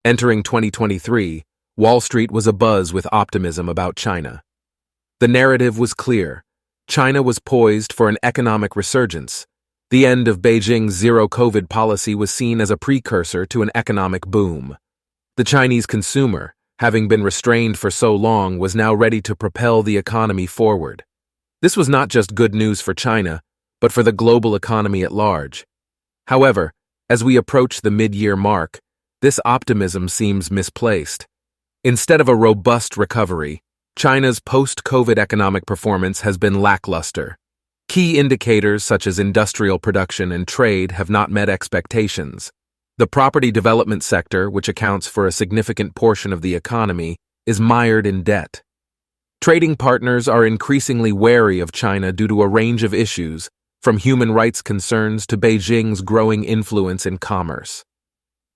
Entering 2023, Wall Street was abuzz with optimism about China. The narrative was clear. China was poised for an economic resurgence. The end of Beijing's zero-COVID policy was seen as a precursor to an economic boom. The Chinese consumer, having been restrained for so long, was now ready to propel the economy forward. This was not just good news for China, but for the global economy at large. However, as we approach the mid-year mark, this optimism seems misplaced. Instead of a robust recovery, China's post-COVID economic performance has been lackluster. Key indicators such as industrial production and trade have not met expectations. The property development sector, which accounts for a significant portion of the economy, is mired in debt. Trading partners are increasingly wary of China due to a range of issues, from human rights concerns to Beijing's growing influence in commerce.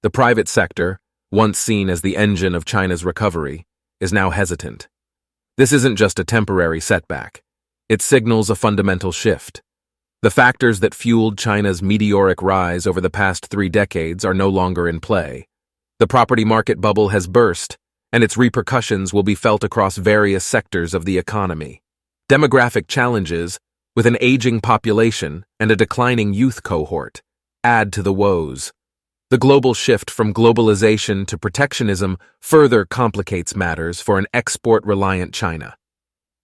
The private sector, once seen as the engine of China's recovery, is now hesitant. This isn't just a temporary setback. It signals a fundamental shift. The factors that fueled China's meteoric rise over the past 3 decades are no longer in play. The property market bubble has burst, and its repercussions will be felt across various sectors of the economy. Demographic challenges, with an aging population and a declining youth cohort, add to the woes. The global shift from globalization to protectionism further complicates matters for an export-reliant China.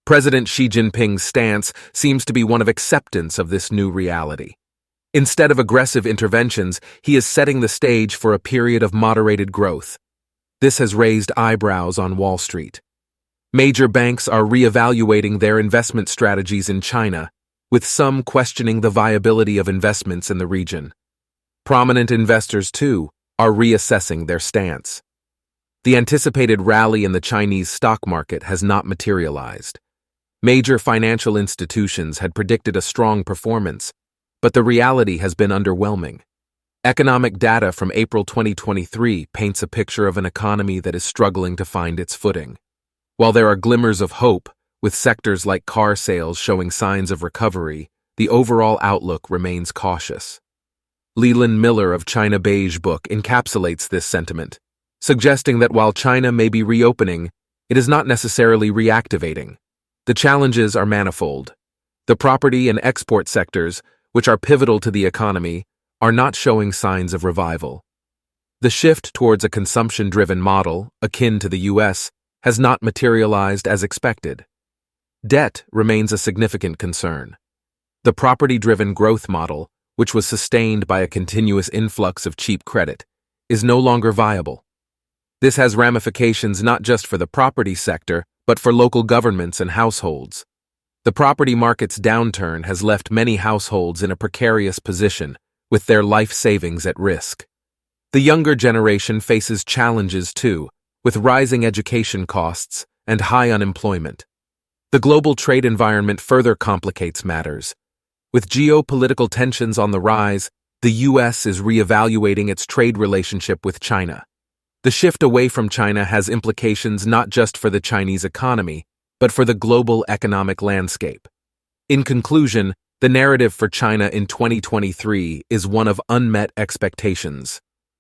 President Xi Jinping's stance seems to be one of acceptance of this new reality. Instead of aggressive interventions, he is setting the stage for a period of moderated growth. This has raised eyebrows on Wall Street. Major banks are reevaluating their investment strategies in China, with some questioning the viability of investments in the region. Prominent investors, too, are reassessing their stance. The anticipated rally in the Chinese stock market has not materialized. Major financial institutions had predicted a strong performance, but the reality has been underwhelming. Economic data from April 2023 paints a picture of an economy that is struggling to find its footing. While there are glimmers of hope, with sectors like car sales showing signs of recovery, the overall outlook remains cautious. Leland Miller of China Beige Book encapsulates this sentiment, suggesting that while China may be reopening, it is not necessarily reactivating. The challenges are manifold. The property and export sectors, which are pivotal to the economy, are not showing signs of revival. The shift towards a consumption-driven model, akin to the U.S., has not materialized as expected. Debt remains a significant concern. The property-driven growth model, which was sustained by a continuous influx of cheap credit, is no longer viable. This has ramifications not just for the property sector, but for local governments and households. The property market's downturn has left many households in a precarious position, with their life savings at risk. The younger generation faces challenges too, with rising education costs and high unemployment. The global trade environment further complicates matters. With geopolitical tensions on the rise, the U.S. is reevaluating its trade relationship with China. The shift away from China has implications not just for the Chinese economy, but for the global economic landscape. In conclusion, the narrative for China in 2023 is one of unmet expectations.